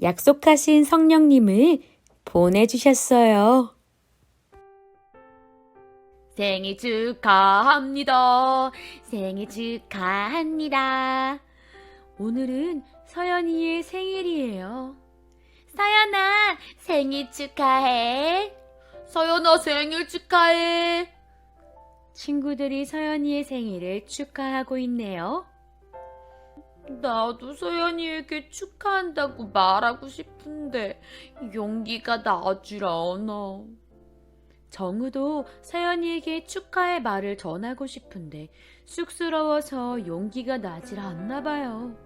약속하신 성령님을 보내주셨어요. 생일 축하합니다. 생일 축하합니다. 오늘은 서연이의 생일이에요. 서연아, 생일 축하해. 서연아, 생일 축하해. 친구들이 서연이의 생일을 축하하고 있네요. 나도 서연이에게 축하한다고 말하고 싶은데 용기가 나질 않아. 정우도 서연이에게 축하의 말을 전하고 싶은데 쑥스러워서 용기가 나질 않나 봐요.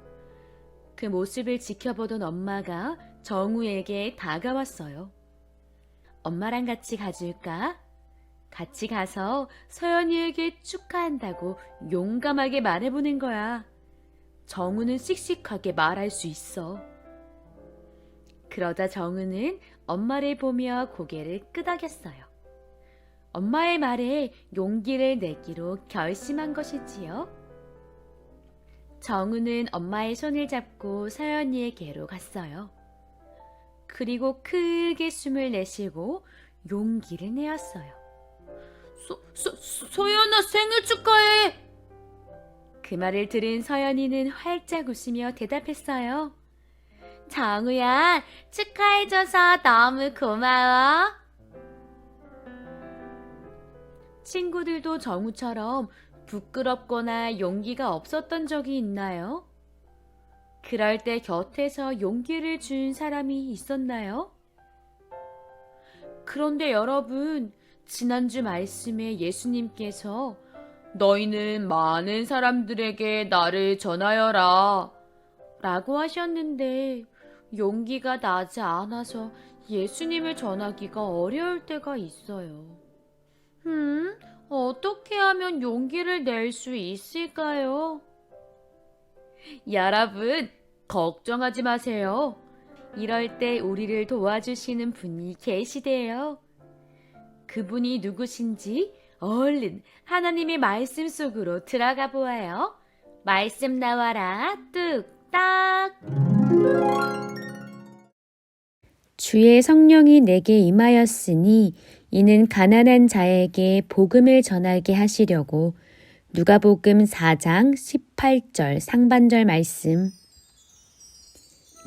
그 모습을 지켜보던 엄마가 정우에게 다가왔어요. 엄마랑 같이 가줄까? 같이 가서 서연이에게 축하한다고 용감하게 말해보는 거야. 정우는 씩씩하게 말할 수 있어. 그러자 정우는 엄마를 보며 고개를 끄덕였어요. 엄마의 말에 용기를 내기로 결심한 것이지요. 정우는 엄마의 손을 잡고 서연이에게로 갔어요. 그리고 크게 숨을 내쉬고 용기를 내었어요. 서연아, 생일 축하해. 그 말을 들은 서연이는 활짝 웃으며 대답했어요. 정우야, 축하해줘서 너무 고마워. 친구들도 정우처럼 부끄럽거나 용기가 없었던 적이 있나요? 그럴 때 곁에서 용기를 준 사람이 있었나요? 그런데 여러분, 지난주 말씀에 예수님께서 너희는 많은 사람들에게 나를 전하여라 라고 하셨는데 용기가 나지 않아서 예수님을 전하기가 어려울 때가 있어요. 어떻게 하면 용기를 낼 수 있을까요? 여러분, 걱정하지 마세요. 이럴 때 우리를 도와주시는 분이 계시대요. 그분이 누구신지 얼른 하나님의 말씀 속으로 들어가 보아요. 말씀 나와라, 뚝딱. 주의 성령이 내게 임하였으니 이는 가난한 자에게 복음을 전하게 하시려고. 누가복음 4장 18절 상반절 말씀.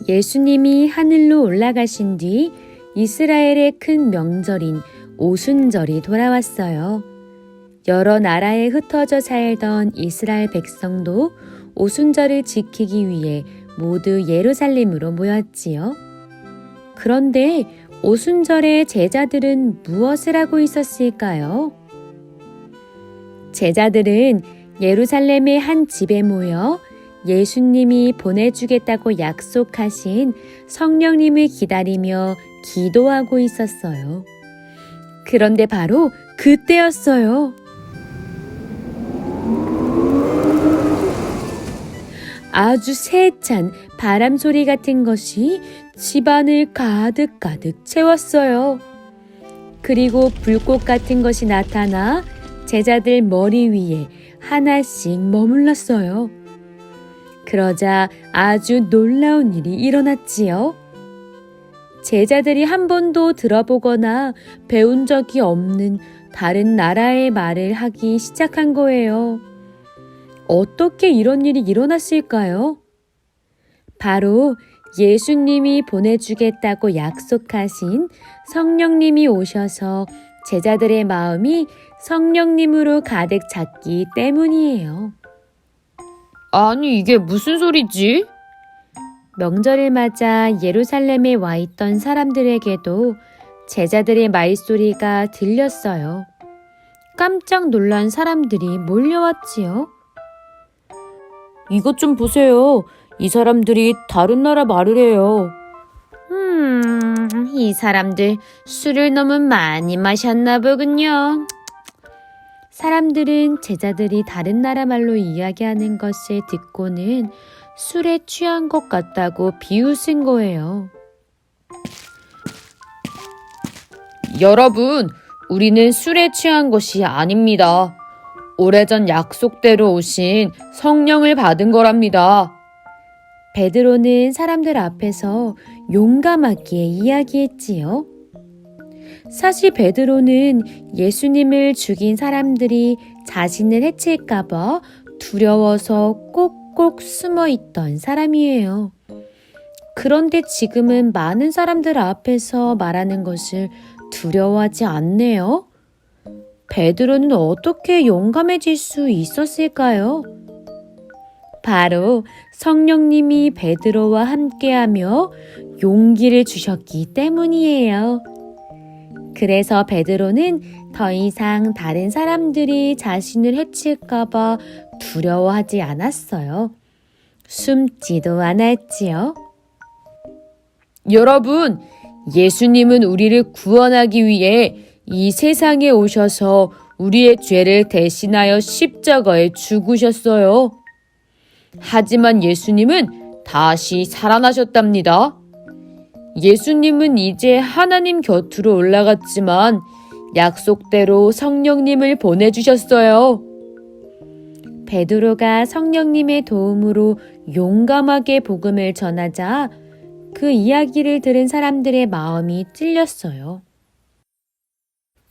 예수님이 하늘로 올라가신 뒤 이스라엘의 큰 명절인 오순절이 돌아왔어요. 여러 나라에 흩어져 살던 이스라엘 백성도 오순절을 지키기 위해 모두 예루살렘으로 모였지요. 그런데 오순절에 제자들은 무엇을 하고 있었을까요? 제자들은 예루살렘의 한 집에 모여 예수님이 보내주겠다고 약속하신 성령님을 기다리며 기도하고 있었어요. 그런데 바로 그때였어요. 아주 세찬 바람 소리 같은 것이 집안을 가득가득 채웠어요. 그리고 불꽃 같은 것이 나타나 제자들 머리 위에 하나씩 머물렀어요. 그러자 아주 놀라운 일이 일어났지요. 제자들이 한 번도 들어보거나 배운 적이 없는 다른 나라의 말을 하기 시작한 거예요. 어떻게 이런 일이 일어났을까요? 바로 예수님이 보내주겠다고 약속하신 성령님이 오셔서 제자들의 마음이 성령님으로 가득 찼기 때문이에요. 아니, 이게 무슨 소리지? 명절을 맞아 예루살렘에 와 있던 사람들에게도 제자들의 말소리가 들렸어요. 깜짝 놀란 사람들이 몰려왔지요. 이것 좀 보세요. 이 사람들이 다른 나라 말을 해요. 이 사람들 술을 너무 많이 마셨나 보군요. 사람들은 제자들이 다른 나라 말로 이야기하는 것을 듣고는 술에 취한 것 같다고 비웃은 거예요. 여러분, 우리는 술에 취한 것이 아닙니다. 오래전 약속대로 오신 성령을 받은 거랍니다. 베드로는 사람들 앞에서 용감하게 이야기했지요. 사실 베드로는 예수님을 죽인 사람들이 자신을 해칠까봐 두려워서 꼭꼭 숨어 있던 사람이에요. 그런데 지금은 많은 사람들 앞에서 말하는 것을 두려워하지 않네요. 베드로는 어떻게 용감해질 수 있었을까요? 바로 성령님이 베드로와 함께하며 용기를 주셨기 때문이에요. 그래서 베드로는 더 이상 다른 사람들이 자신을 해칠까봐 두려워하지 않았어요. 숨지도 않았지요. 여러분, 예수님은 우리를 구원하기 위해 이 세상에 오셔서 우리의 죄를 대신하여 십자가에 죽으셨어요. 하지만 예수님은 다시 살아나셨답니다. 예수님은 이제 하나님 곁으로 올라갔지만 약속대로 성령님을 보내주셨어요. 베드로가 성령님의 도움으로 용감하게 복음을 전하자 그 이야기를 들은 사람들의 마음이 찔렸어요.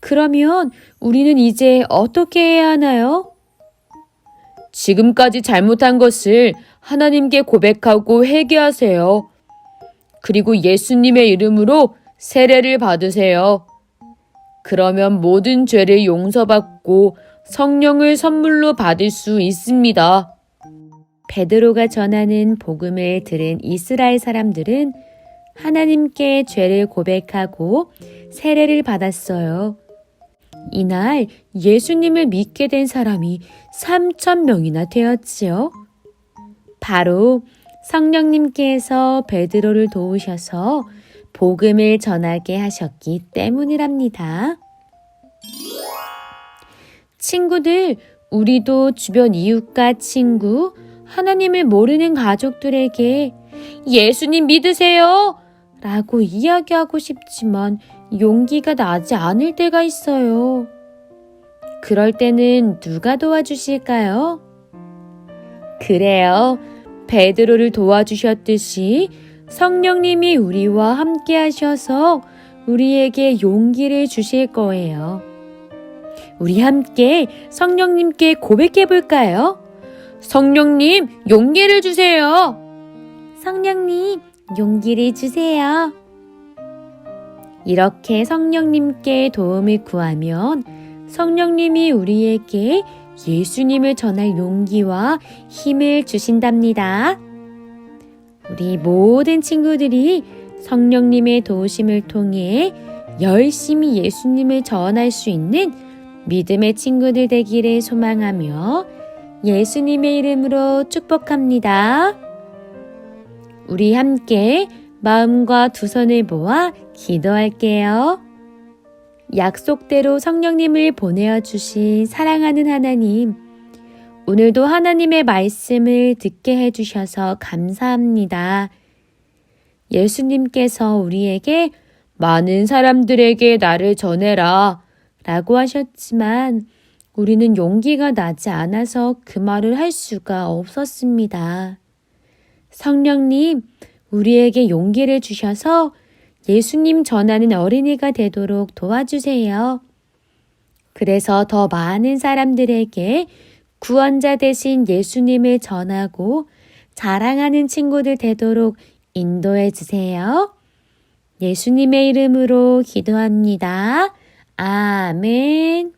그러면 우리는 이제 어떻게 해야 하나요? 지금까지 잘못한 것을 하나님께 고백하고 회개하세요. 그리고 예수님의 이름으로 세례를 받으세요. 그러면 모든 죄를 용서받고 성령을 선물로 받을 수 있습니다. 베드로가 전하는 복음을 들은 이스라엘 사람들은 하나님께 죄를 고백하고 세례를 받았어요. 이날 예수님을 믿게 된 사람이 3,000명이나 되었지요. 바로 성령님께서 베드로를 도우셔서 복음을 전하게 하셨기 때문이랍니다. 친구들, 우리도 주변 이웃과 친구, 하나님을 모르는 가족들에게 예수님 믿으세요! 라고 이야기하고 싶지만 용기가 나지 않을 때가 있어요. 그럴 때는 누가 도와주실까요? 그래요. 베드로를 도와주셨듯이 성령님이 우리와 함께 하셔서 우리에게 용기를 주실 거예요. 우리 함께 성령님께 고백해 볼까요? 성령님, 용기를 주세요. 성령님, 용기를 주세요. 이렇게 성령님께 도움을 구하면 성령님이 우리에게 예수님을 전할 용기와 힘을 주신답니다. 우리 모든 친구들이 성령님의 도우심을 통해 열심히 예수님을 전할 수 있는 믿음의 친구들 되기를 소망하며 예수님의 이름으로 축복합니다. 우리 함께 마음과 두 손을 모아 기도할게요. 약속대로 성령님을 보내어 주신 사랑하는 하나님, 오늘도 하나님의 말씀을 듣게 해주셔서 감사합니다. 예수님께서 우리에게 많은 사람들에게 나를 전해라 라고 하셨지만 우리는 용기가 나지 않아서 그 말을 할 수가 없었습니다. 성령님, 우리에게 용기를 주셔서 예수님 전하는 어린이가 되도록 도와주세요. 그래서 더 많은 사람들에게 구원자 되신 예수님을 전하고 자랑하는 친구들 되도록 인도해 주세요. 예수님의 이름으로 기도합니다. 아멘.